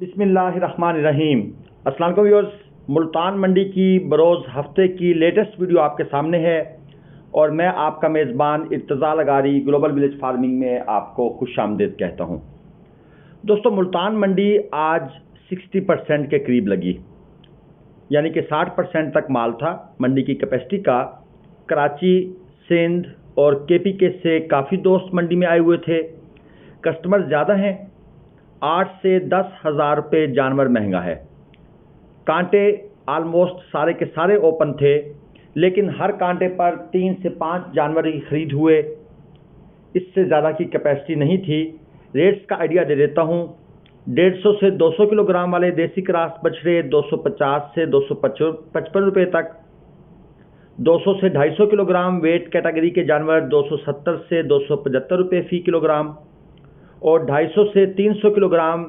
बिस्मिल्लाहिर्रहमानिर्रहीम। अस्सलाम वालेकुम व्यूअर्स, मुल्तान मंडी की बरोज़ हफ्ते की लेटेस्ट वीडियो आपके सामने है और मैं आपका मेज़बान इर्तज़ा लगारी ग्लोबल विलेज फार्मिंग में आपको खुशामदीद कहता हूं। दोस्तों, मुल्तान मंडी आज 60% के करीब लगी, यानी कि 60% तक माल था मंडी की कैपेसिटी का। कराची, सिंध और केपीके से काफ़ी दोस्त मंडी में आए हुए थे। कस्टमर ज़्यादा हैं, 8 से 10 हज़ार रुपये जानवर महंगा है। कांटे आलमोस्ट सारे के सारे ओपन थे, लेकिन हर कांटे पर 3 से 5 जानवर ही खरीद हुए, इससे ज़्यादा की कैपेसिटी नहीं थी। रेट्स का आइडिया दे देता हूँ। 150 से 200 किलोग्राम वाले देसी क्रॉस बछड़े 250 से 255 रुपये तक, 200 से 250 किलोग्राम वेट कैटेगरी के जानवर 270 से 275 रुपये फ़ी किलोग्राम, और 250 से 300 किलोग्राम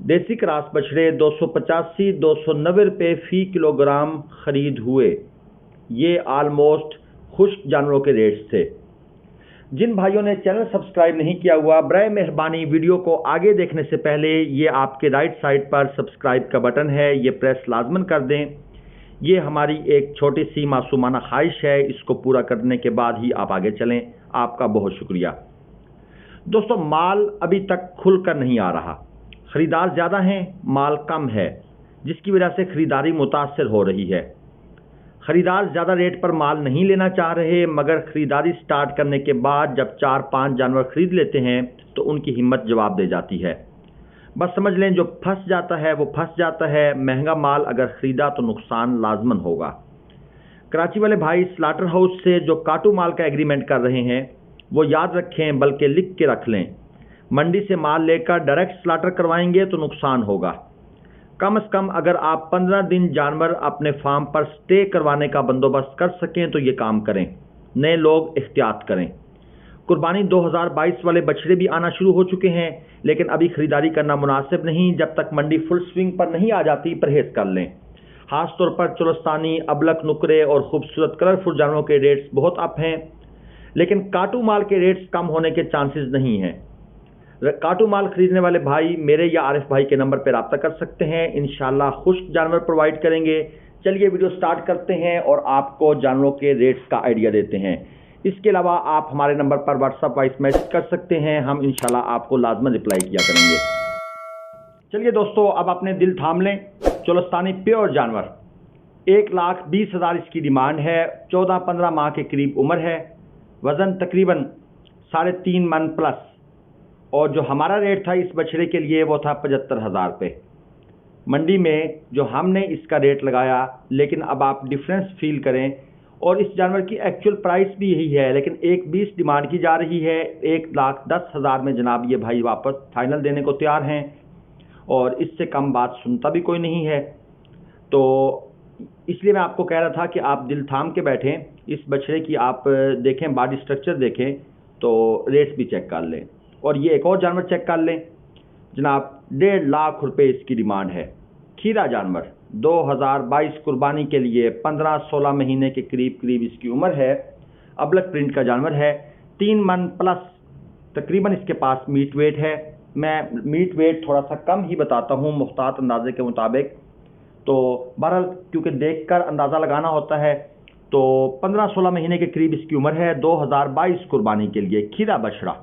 देसी क्रॉस बछड़े 285-290 रुपये फ़ी किलोग्राम खरीद हुए। ये आलमोस्ट खुश्क जानवरों के रेट्स थे। जिन भाइयों ने चैनल सब्सक्राइब नहीं किया हुआ, बराए मेहरबानी वीडियो को आगे देखने से पहले ये आपके राइट साइड पर सब्सक्राइब का बटन है, ये प्रेस लाजमन कर दें। ये हमारी एक छोटी सी मासूमाना ख्वाहिश है, इसको पूरा करने के बाद ही आप आगे चलें। आपका बहुत शुक्रिया। दोस्तों, माल अभी तक खुलकर नहीं आ रहा। ख़रीदार ज़्यादा हैं, माल कम है, जिसकी वजह से ख़रीदारी मुतासर हो रही है। ख़रीदार ज़्यादा रेट पर माल नहीं लेना चाह रहे, मगर ख़रीदारी स्टार्ट करने के बाद जब 4-5 जानवर ख़रीद लेते हैं तो उनकी हिम्मत जवाब दे जाती है। बस समझ लें, जो फंस जाता है वो फंस जाता है। महंगा माल अगर ख़रीदा तो नुकसान लाजमन होगा। कराची वाले भाई स्लाटर हाउस से जो काटू माल का एग्रीमेंट कर रहे हैं वो याद रखें, बल्कि लिख के रख लें। मंडी से माल लेकर डायरेक्ट स्लाटर करवाएंगे तो नुकसान होगा। कम से कम अगर आप 15 दिन जानवर अपने फार्म पर स्टे करवाने का बंदोबस्त कर सकें तो ये काम करें। नए लोग एहतियात करें। कुर्बानी 2022 वाले बछड़े भी आना शुरू हो चुके हैं, लेकिन अभी ख़रीदारी करना मुनासिब नहीं। जब तक मंडी फुल स्विंग पर नहीं आ जाती, परहेज़ कर लें। ख़ास तौर पर चुलस्तानी, अबलक, नुकरे और खूबसूरत कलरफुल जानवरों के रेट्स बहुत अप हैं, लेकिन काटू माल के रेट्स कम होने के चांसेस नहीं हैं। काटू माल खरीदने वाले भाई मेरे या आरिफ भाई के नंबर पर रब्ता कर सकते हैं। इंशाल्लाह खुश्क जानवर प्रोवाइड करेंगे। चलिए वीडियो स्टार्ट करते हैं और आपको जानवरों के रेट्स का आइडिया देते हैं। इसके अलावा आप हमारे नंबर पर व्हाट्सअप वॉइस मैसेज कर सकते हैं, हम इंशाल्लाह आपको लाजमन रिप्लाई किया करेंगे। चलिए दोस्तों, अब अपने दिल थाम लें। चुलस्तानी प्योर जानवर 1,20,000 इसकी डिमांड है। 14-15 माह के करीब उम्र है। वज़न तकरीबन 3.5 मन प्लस, और जो हमारा रेट था इस बछड़े के लिए वो था 75,000 रुपये। मंडी में जो हमने इसका रेट लगाया, लेकिन अब आप डिफरेंस फील करें, और इस जानवर की एक्चुअल प्राइस भी यही है, लेकिन 1,20 डिमांड की जा रही है। 1,10,000 में जनाब ये भाई वापस फाइनल देने को तैयार हैं, और इससे कम बात सुनता भी कोई नहीं है। तो इसलिए मैं आपको कह रहा था कि आप दिल थाम के बैठें। इस बछड़े की आप देखें, बॉडी स्ट्रक्चर देखें, तो रेट्स भी चेक कर लें। और ये एक और जानवर चेक कर लें जनाब, 1.5 लाख रुपए इसकी डिमांड है। खीरा जानवर 2022 कुर्बानी के लिए 15-16 महीने के करीब इसकी उम्र है। अबलक प्रिंट का जानवर है। 3 मन प्लस तकरीबन इसके पास मीट वेट है। मैं मीट वेट थोड़ा सा कम ही बताता हूँ मुख्तात अंदाजे के मुताबिक, तो बहरहाल क्योंकि देखकर अंदाज़ा लगाना होता है। तो 15-16 महीने के करीब इसकी उम्र है। 2022 कुर्बानी के लिए खीरा बछड़ा।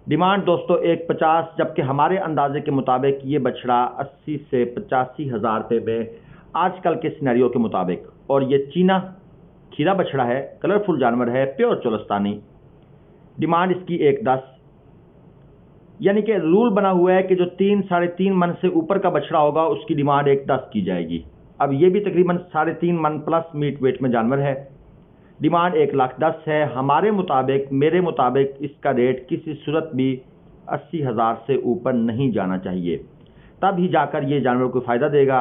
डिमांड दोस्तों 1,50, जबकि हमारे अंदाजे के मुताबिक ये बछड़ा 80 से 85 हज़ार रुपये में आजकल के सिनेरियो के मुताबिक। और ये चीना खीरा बछड़ा है, कलरफुल जानवर है, प्योर चुलस्तानी। डिमांड इसकी 1,10, यानी कि रूल बना हुआ है कि जो 3-3.5 मन से ऊपर का बछड़ा होगा उसकी डिमांड 1,10 की जाएगी। अब ये भी तकरीबन 3.5 मन प्लस मीट वेट में जानवर है। डिमांड 1,10,000 है। हमारे मुताबिक, मेरे मुताबिक इसका रेट किसी सूरत भी 80,000 से ऊपर नहीं जाना चाहिए, तब ही जाकर ये जानवर को फ़ायदा देगा।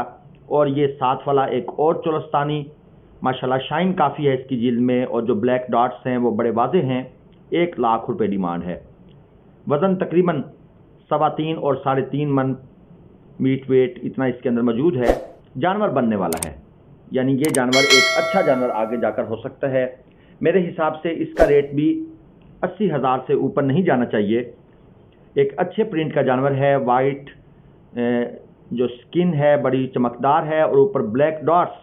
और ये साथ वाला एक और चुलस्तानी, माशाल्लाह शाइन काफ़ी है इसकी जिल्द में, और जो ब्लैक डॉट्स हैं वो बड़े वाज़ेह हैं। 1 लाख रुपये डिमांड है। वज़न तकरीबन 3.25 और 3.5 मन मीट वेट इतना इसके अंदर मौजूद है। जानवर बनने वाला है, यानी ये जानवर एक अच्छा जानवर आगे जाकर हो सकता है। मेरे हिसाब से इसका रेट भी 80,000 से ऊपर नहीं जाना चाहिए। एक अच्छे प्रिंट का जानवर है, वाइट जो स्किन है बड़ी चमकदार है और ऊपर ब्लैक डॉट्स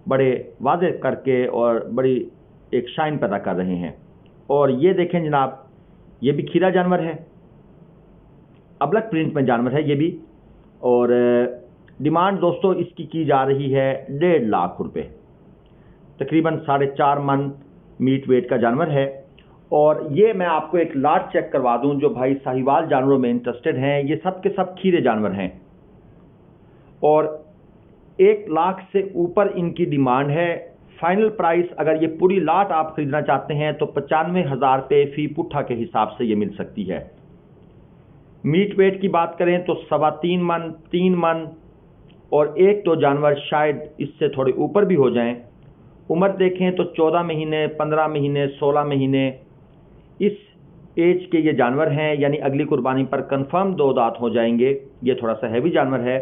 बड़े वाज़े करके और बड़ी एक शाइन पैदा कर रहे हैं। और ये देखें जनाब, ये भी खीरा जानवर है, अबलक प्रिंट में जानवर है ये भी। और डिमांड दोस्तों इसकी की जा रही है 1.5 लाख रुपए, तकरीबन 4.5 मन मीट वेट का जानवर है। और ये मैं आपको एक लाट चेक करवा दूं, जो भाई साहिवाल जानवरों में इंटरेस्टेड हैं, ये सब के सब खीरे जानवर हैं और 1 लाख से ऊपर इनकी डिमांड है। फाइनल प्राइस अगर ये पूरी लाट आप खरीदना चाहते हैं तो 95,000 रुपये फी पुट्ठा के हिसाब से ये मिल सकती है। मीट वेट की बात करें तो 3.25 मन, 3 मन और 1-2 जानवर शायद इससे थोड़े ऊपर भी हो जाएं। उम्र देखें तो 14 महीने, 15 महीने, 16 महीने इस एज के ये जानवर हैं, यानी अगली कुर्बानी पर कंफर्म 2 दांत हो जाएंगे। ये थोड़ा सा हैवी जानवर है।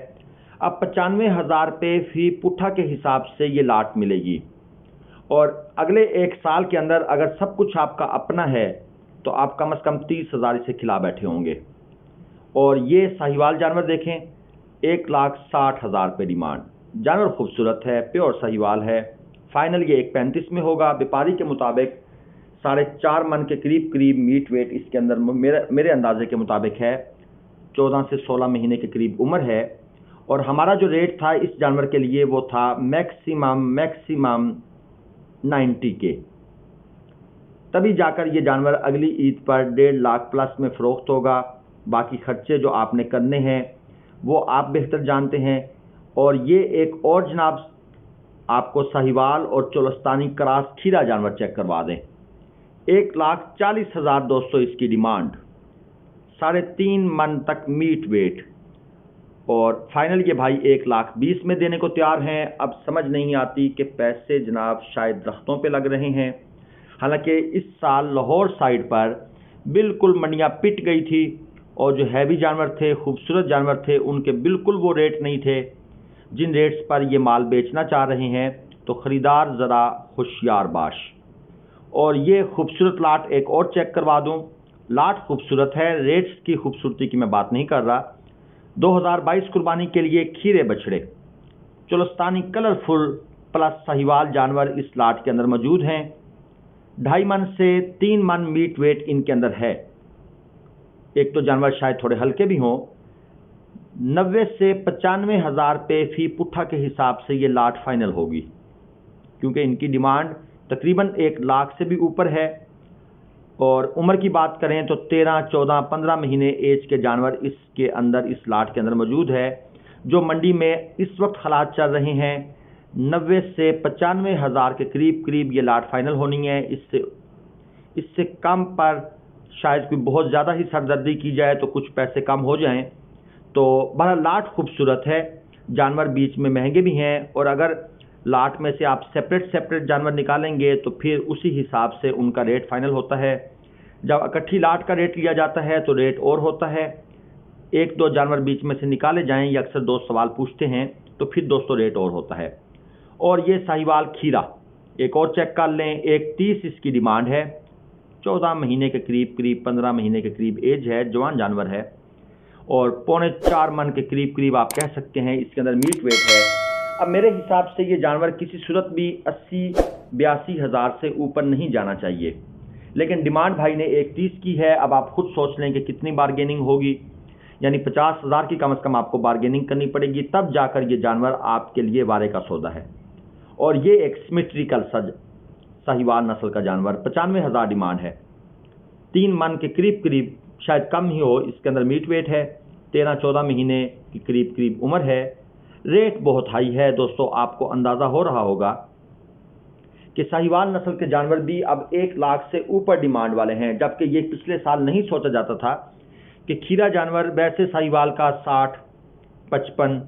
अब 95,000 रुपये फी पुट्ठा के हिसाब से ये लाट मिलेगी और अगले 1 साल के अंदर अगर सब कुछ आपका अपना है तो आप कम से कम 30,000 इसे खिला बैठे होंगे। और ये साहिवाल जानवर देखें, 1,60,000 रुपये डिमांड। जानवर खूबसूरत है, प्योर साहिवाल है। फाइनल ये 1.35 में होगा। व्यापारी के मुताबिक 4.5 मन के करीब मीट वेट इसके अंदर मेरे अंदाजे के मुताबिक है। 14 से 16 महीने के करीब उम्र है। और हमारा जो रेट था इस जानवर के लिए वो था मैक्सिमम 90 के। तभी जाकर ये जानवर अगली ईद पर 1.5 लाख प्लस में फ़रोख्त होगा। बाकी खर्चे जो आपने करने हैं वो आप बेहतर जानते हैं। और ये एक और जनाब आपको साहिवाल और चोलस्तानी क्रॉस खीरा जानवर चेक करवा दें। 1,40,000 दोस्तों इसकी डिमांड, 3.5 मन तक मीट वेट। और फाइनल ये भाई 1,20,000 में देने को तैयार हैं। अब समझ नहीं आती कि पैसे जनाब शायद दरख्तों पे लग रहे हैं। हालांकि इस साल लाहौर साइड पर बिल्कुल मंडियाँ पिट गई थी और जो हैवी जानवर थे, खूबसूरत जानवर थे, उनके बिल्कुल वो रेट नहीं थे जिन रेट्स पर ये माल बेचना चाह रहे हैं। तो ख़रीदार ज़रा होशियार बाश। और ये खूबसूरत लाट एक और चेक करवा दूं। लाट खूबसूरत है, रेट्स की खूबसूरती की मैं बात नहीं कर रहा। 2022 कुर्बानी के लिए खीरे बछड़े चोलस्तानी कलरफुल प्लस साहिवाल जानवर इस लाट के अंदर मौजूद हैं। 2.5 मन से 3 मन मीट वेट इनके अंदर है। एक तो जानवर शायद थोड़े हल्के भी हों। 90 से 95,000 रुपये फी पुट्ठा के हिसाब से ये लाट फाइनल होगी, क्योंकि इनकी डिमांड तकरीबन 1 लाख से भी ऊपर है। और उम्र की बात करें तो 13, 14, 15 महीने एज के जानवर इसके अंदर इस लाट के अंदर मौजूद है। जो मंडी में इस वक्त हालात चल रहे हैं 90 से 95,000 के करीब ये लाट फाइनल होनी है। इससे कम पर शायद कोई बहुत ज़्यादा ही सरदर्दी की जाए तो कुछ पैसे कम हो जाएं। तो बहरहाल लाट खूबसूरत है, जानवर बीच में महंगे भी हैं। और अगर लाट में से आप सेपरेट जानवर निकालेंगे तो फिर उसी हिसाब से उनका रेट फाइनल होता है। जब इकट्ठी लाट का रेट लिया जाता है तो रेट और होता है। 1-2 जानवर बीच में से निकाले जाएं, ये अक्सर दोस्त सवाल पूछते हैं, तो फिर दोस्तों रेट और होता है। और ये साहिवाल खीरा एक और चेक कर लें, 1.30 इसकी डिमांड है। 14 महीने के करीब 15 महीने के करीब एज है, जवान जानवर है। और 3.25 मन के करीब आप कह सकते हैं इसके अंदर मीट वेट है। अब मेरे हिसाब से ये जानवर किसी सूरत भी 80-82 हज़ार से ऊपर नहीं जाना चाहिए, लेकिन डिमांड भाई ने 1.30 की है। अब आप खुद सोच लें कि कितनी बार्गेनिंग होगी, यानी 50,000 की कम से कम आपको बार्गेनिंग करनी पड़ेगी, तब जाकर ये जानवर आपके लिए वारे का सौदा है। और ये एक सिमेट्रिकल साहिवाल नस्ल का जानवर, 95,000 डिमांड है। 3 मन के करीब शायद कम ही हो, इसके अंदर मीट वेट है। 13-14 महीने की करीब उम्र है। रेट बहुत हाई है दोस्तों, आपको अंदाज़ा हो रहा होगा कि साहिवाल नस्ल के जानवर भी अब 1 लाख से ऊपर डिमांड वाले हैं। जबकि ये पिछले साल नहीं सोचा जाता था कि खीरा जानवर वैसे साहिवाल का 60, 55,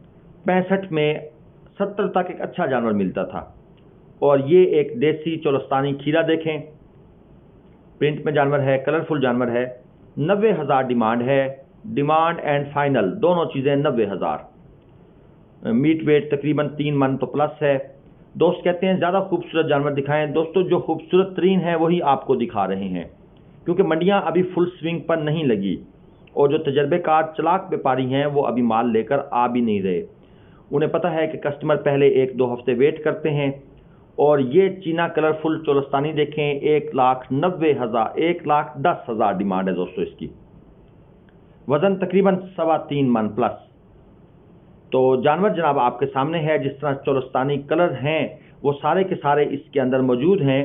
65 में 70 तक एक अच्छा जानवर मिलता था। और ये एक देसी चोलस्तानी खीरा देखें, प्रिंट में जानवर है, कलरफुल जानवर है। 90,000 डिमांड है। डिमांड एंड फाइनल दोनों चीज़ें 90,000। मीट वेट तकरीबन 3 मन तो प्लस है। दोस्त कहते हैं ज़्यादा खूबसूरत जानवर दिखाएं। दोस्तों जो खूबसूरत तरीन है वही आपको दिखा रहे हैं, क्योंकि मंडियां अभी फुल स्विंग पर नहीं लगी और जो तजर्बेकार चलाक व्यापारी हैं वो अभी माल लेकर आ भी नहीं रहे। उन्हें पता है कि कस्टमर पहले 1-2 हफ्ते वेट करते हैं। और ये चीना कलरफुल चोलस्तानी देखें, 1,90,000 1,10,000 डिमांड है दोस्तों इसकी। वज़न तकरीबन 3.25 मन प्लस। तो जानवर जनाब आपके सामने है। जिस तरह चोलस्तानी कलर हैं वो सारे के सारे इसके अंदर मौजूद हैं।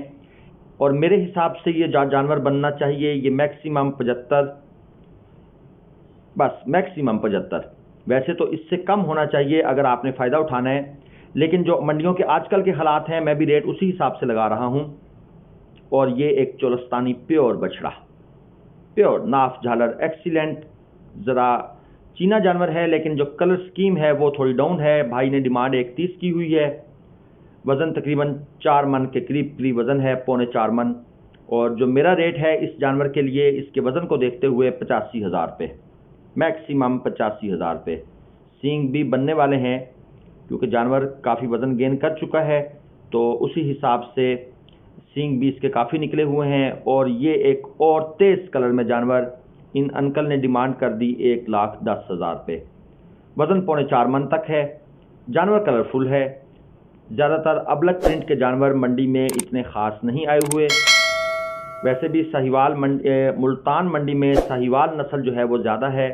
और मेरे हिसाब से ये जानवर बनना चाहिए ये मैक्सिमम 75, बस मैक्सिमम 75। वैसे तो इससे कम होना चाहिए अगर आपने फ़ायदा उठाना है, लेकिन जो मंडियों के आजकल के हालात हैं मैं भी रेट उसी हिसाब से लगा रहा हूं। और ये एक चोलस्तानी प्योर बछड़ा, प्योर नाफ झालर एक्सीलेंट, ज़रा चीना जानवर है लेकिन जो कलर स्कीम है वो थोड़ी डाउन है। भाई ने डिमांड 1.30 की हुई है। वज़न तकरीबन 4 मन के करीब वज़न है, 3.25 मन। और जो मेरा रेट है इस जानवर के लिए इसके वज़न को देखते हुए 85,000 रुपये, मैक्सिमम 85,000 रुपये। सींग भी बनने वाले हैं क्योंकि जानवर काफ़ी वज़न गेन कर चुका है, तो उसी हिसाब से सींग भी इसके काफ़ी निकले हुए हैं। और ये एक और तेज़ कलर में जानवर इन अंकल ने डिमांड कर दी 1,10,000 रुपये। वज़न 3.25 मन तक है। जानवर कलरफुल है। ज़्यादातर अबलग प्रिंट के जानवर मंडी में इतने ख़ास नहीं आए हुए। वैसे भी साहिवाल मुल्तान मंडी में साहिवाल नस्ल जो है वो ज़्यादा है।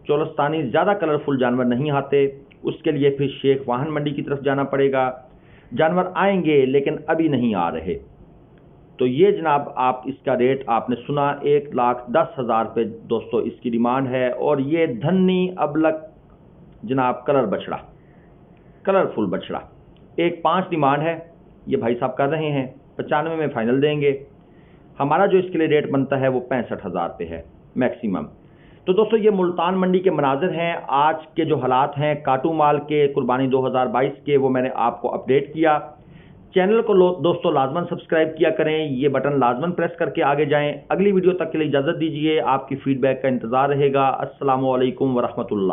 चोलस्तानी ज़्यादा कलरफुल जानवर नहीं आते, उसके लिए फिर शेख वाहन मंडी की तरफ जाना पड़ेगा। जानवर आएंगे लेकिन अभी नहीं आ रहे। तो ये जनाब आप इसका रेट आपने सुना 1,10,000 रुपये दोस्तों इसकी डिमांड है। और ये धन्नी अबलग जनाब कलर बछड़ा, कलरफुल बछड़ा, 1.5 डिमांड है। ये भाई साहब कर रहे हैं 95 में फ़ाइनल देंगे। हमारा जो इसके लिए रेट बनता है वो 65,000 रुपये है मैक्सिमम। तो दोस्तों ये मुल्तान मंडी के मनाजिर हैं। आज के जो हालात हैं काटू माल के, कुर्बानी 2022 के, वो मैंने आपको अपडेट किया। चैनल को दोस्तों लाजमन सब्सक्राइब किया करें, ये बटन लाजमन प्रेस करके आगे जाएं। अगली वीडियो तक के लिए इजाज़त दीजिए। आपकी फ़ीडबैक का इंतज़ार रहेगा। अस्सलामु अलैकुम वरहमतुल्लाह।